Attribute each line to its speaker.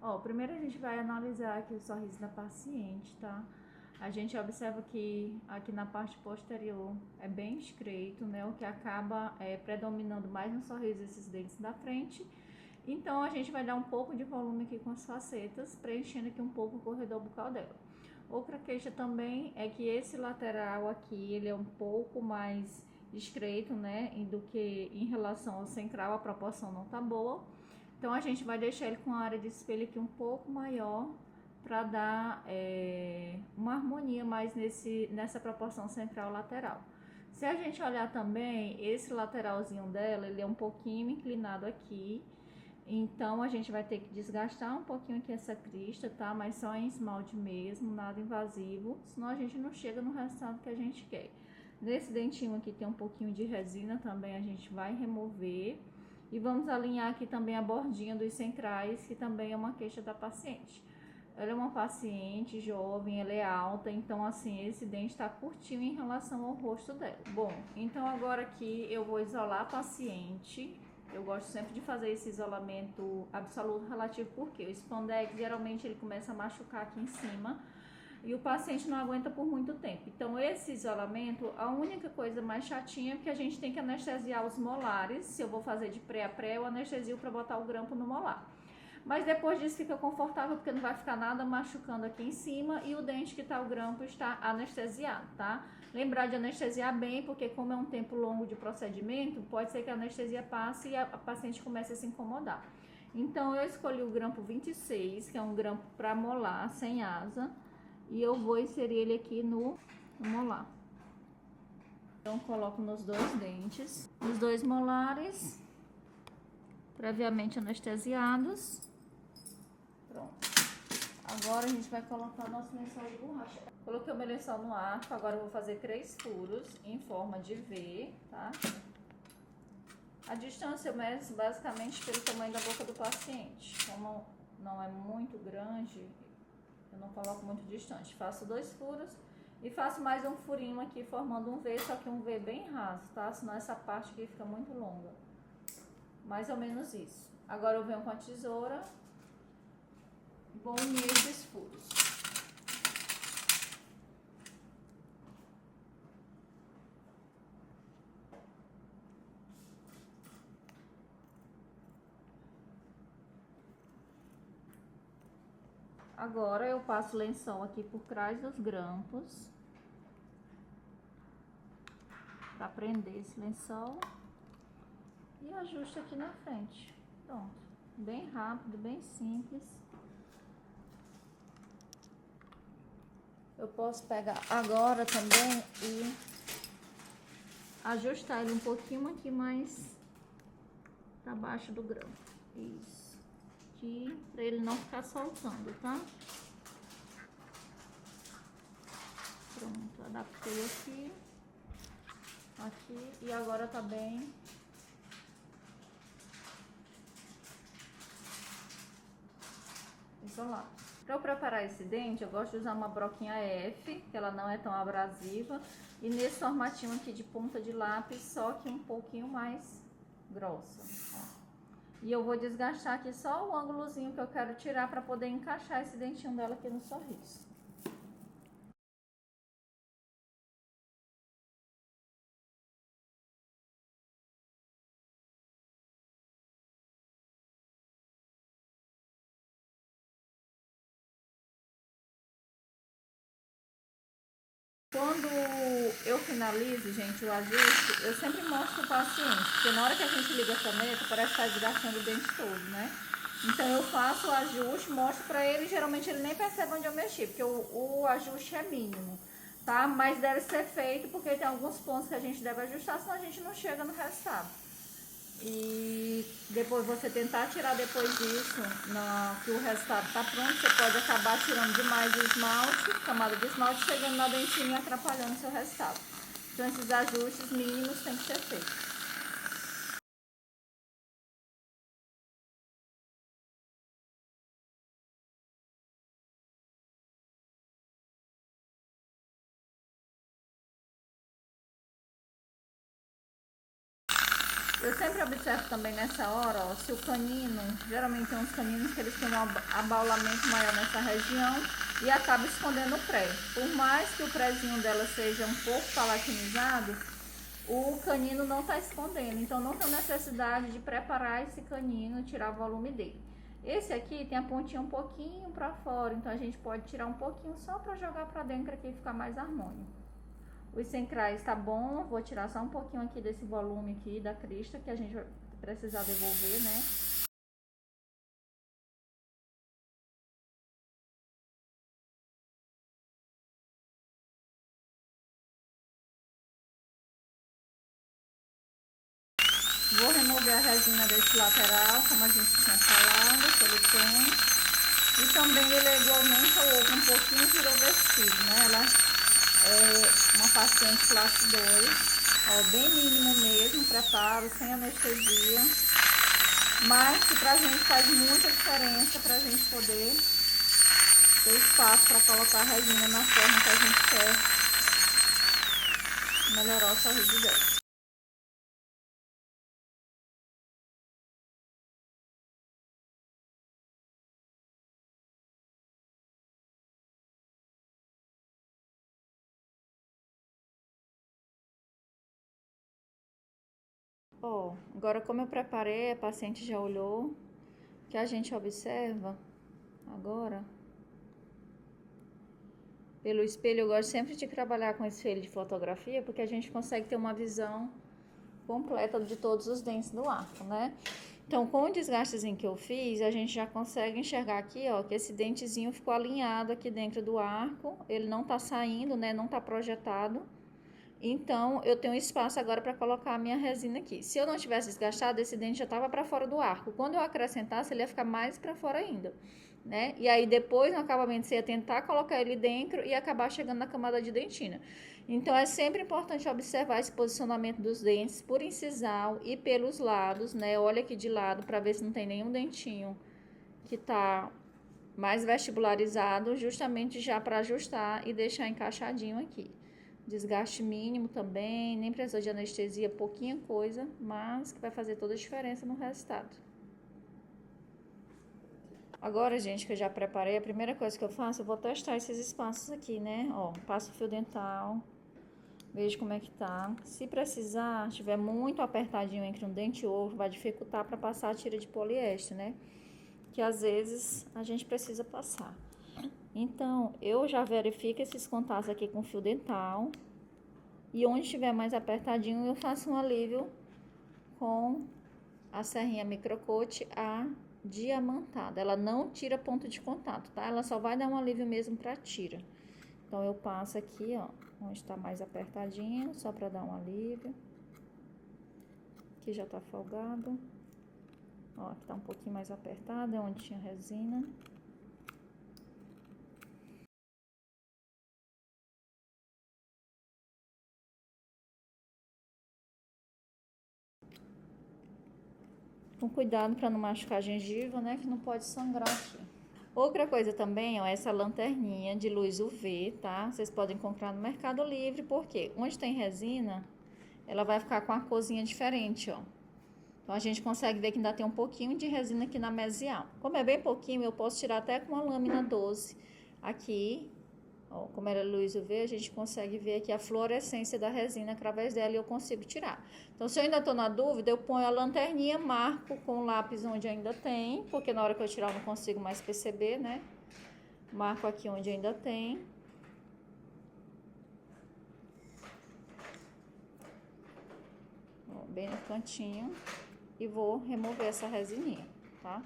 Speaker 1: Ó, primeiro a gente vai analisar aqui o sorriso da paciente, tá? A gente observa que aqui na parte posterior é bem estreito, né? O que acaba predominando mais no sorriso esses dentes da frente. Então a gente vai dar um pouco de volume aqui com as facetas, preenchendo aqui um pouco o corredor bucal dela. Outra queixa também é que esse lateral aqui, ele é um pouco mais estreito, né? Do que em relação ao central, a proporção não tá boa. Então a gente vai deixar ele com a área de espelho aqui um pouco maior para dar uma harmonia mais nessa proporção central lateral. Se a gente olhar também, esse lateralzinho dela, ele é um pouquinho inclinado aqui, então a gente vai ter que desgastar um pouquinho aqui essa crista, tá? Mas só em esmalte mesmo, nada invasivo, senão a gente não chega no resultado que a gente quer. Nesse dentinho aqui tem um pouquinho de resina também, a gente vai remover. E vamos alinhar aqui também a bordinha dos centrais, que também é uma queixa da paciente. Ela é uma paciente jovem, ela é alta, então assim, esse dente tá curtinho em relação ao rosto dela. Bom, então agora aqui eu vou isolar a paciente. Eu gosto sempre de fazer esse isolamento absoluto relativo, porque o spandex geralmente ele começa a machucar aqui em cima e o paciente não aguenta por muito tempo. Então esse isolamento, a única coisa mais chatinha é que a gente tem que anestesiar os molares. Se eu vou fazer de pré a pré, eu anestesio para botar o grampo no molar. Mas depois disso fica confortável, porque não vai ficar nada machucando aqui em cima e o dente que tá o grampo está anestesiado, tá? Lembrar de anestesiar bem, porque como é um tempo longo de procedimento, pode ser que a anestesia passe e a paciente comece a se incomodar. Então eu escolhi o grampo 26, que é um grampo para molar, sem asa, e eu vou inserir ele aqui no molar. Então coloco nos dois dentes, os dois molares, previamente anestesiados. Pronto. Agora a gente vai colocar o nosso lençol de borracha. Coloquei o meu lençol no arco, agora eu vou fazer 3 furos em forma de V, tá? A distância eu meço basicamente pelo tamanho da boca do paciente. Como não é muito grande, eu não coloco muito distante. Faço 2 furos e faço mais um furinho aqui formando um V, só que um V bem raso, tá? Senão essa parte aqui fica muito longa. Mais ou menos isso. Agora eu venho com a tesoura e vou unir esses furos. Agora eu passo o lençol aqui por trás dos grampos para prender esse lençol e ajusto aqui na frente. Pronto, bem rápido, bem simples. Eu posso pegar agora também e ajustar ele um pouquinho aqui mais para baixo do grampo. Isso. Aqui, para ele não ficar soltando, tá? Pronto, adaptei aqui. Aqui, e agora tá bem isolado. Para eu preparar esse dente, eu gosto de usar uma broquinha F, que ela não é tão abrasiva, e nesse formatinho aqui de ponta de lápis, só que um pouquinho mais grossa. Ó. E eu vou desgastar aqui só o ângulozinho que eu quero tirar para poder encaixar esse dentinho dela aqui no sorriso. Quando eu finalizo, gente, o ajuste, eu sempre mostro o paciente, porque na hora que a gente liga a caneta, parece que tá desgastando o dente todo, né? Então eu faço o ajuste, mostro pra ele, geralmente ele nem percebe onde eu mexi, porque o ajuste é mínimo, tá? Mas deve ser feito, porque tem alguns pontos que a gente deve ajustar, senão a gente não chega no resultado. E depois você tentar tirar depois disso, que o resultado está pronto, você pode acabar tirando demais o esmalte, camada de esmalte, chegando na dentinha e atrapalhando o seu resultado. Então esses ajustes mínimos tem que ser feitos. Eu sempre observo também nessa hora, ó, se o canino, geralmente tem uns caninos que eles têm um abaulamento maior nessa região e acaba escondendo o pré. Por mais que o prézinho dela seja um pouco palatinizado, o canino não está escondendo, então não tem necessidade de preparar esse canino, tirar o volume dele. Esse aqui tem a pontinha um pouquinho para fora, então a gente pode tirar um pouquinho só para jogar para dentro aqui e ficar mais harmônico. Os centrais tá bom, vou tirar só um pouquinho aqui desse volume aqui da crista que a gente vai precisar devolver, né? Vou remover a resina desse lateral, como a gente tinha falado, silicone. E também ele é igualmente ao ovo, um pouquinho pirovestido, né? Ela é uma paciente classe 2. Ó, bem mínimo mesmo, preparo, sem anestesia. Mas que pra gente faz muita diferença pra gente poder ter espaço para colocar a resina na forma que a gente quer melhorar o sorriso dela. Ó, agora como eu preparei, a paciente já olhou, que a gente observa agora pelo espelho. Eu gosto sempre de trabalhar com espelho de fotografia, porque a gente consegue ter uma visão completa de todos os dentes do arco, né? Então, com o desgastezinho que eu fiz, a gente já consegue enxergar aqui, ó, que esse dentezinho ficou alinhado aqui dentro do arco. Ele não tá saindo, né? Não tá projetado. Então, eu tenho espaço agora para colocar a minha resina aqui. Se eu não tivesse desgastado, esse dente já tava para fora do arco. Quando eu acrescentasse, ele ia ficar mais para fora ainda, né? E aí, depois, no acabamento, você ia tentar colocar ele dentro e acabar chegando na camada de dentina. Então, é sempre importante observar esse posicionamento dos dentes por incisal e pelos lados, né? Olha aqui de lado para ver se não tem nenhum dentinho que tá mais vestibularizado, justamente já para ajustar e deixar encaixadinho aqui. Desgaste mínimo também, nem precisa de anestesia, pouquinha coisa, mas que vai fazer toda a diferença no resultado. Agora, gente, que eu já preparei, a primeira coisa que eu faço, eu vou testar esses espaços aqui, né? Ó, passo o fio dental, vejo como é que tá. Se precisar, estiver muito apertadinho entre um dente e outro, vai dificultar para passar a tira de poliéster, né? Que às vezes a gente precisa passar. Então, eu já verifico esses contatos aqui com fio dental. E onde estiver mais apertadinho, eu faço um alívio com a serrinha microcote a diamantada. Ela não tira ponto de contato, tá? Ela só vai dar um alívio mesmo pra tira. Então, eu passo aqui, ó, onde tá mais apertadinho, só pra dar um alívio. Aqui já tá folgado. Ó, aqui tá um pouquinho mais apertado, é onde tinha resina. Com cuidado para não machucar a gengiva, né? Que não pode sangrar aqui. Outra coisa também, ó, essa lanterninha de luz UV, tá? Vocês podem comprar no Mercado Livre, porque onde tem resina, ela vai ficar com a corzinha diferente, ó. Então, a gente consegue ver que ainda tem um pouquinho de resina aqui na mesial. Como é bem pouquinho, eu posso tirar até com uma lâmina 12 aqui. Ó, como ela é luz UV, a gente consegue ver aqui a fluorescência da resina através dela e eu consigo tirar. Então, se eu ainda tô na dúvida, eu ponho a lanterninha, marco com o lápis onde ainda tem, porque na hora que eu tirar eu não consigo mais perceber, né? Marco aqui onde ainda tem. Ó, bem no cantinho. E vou remover essa resininha, tá?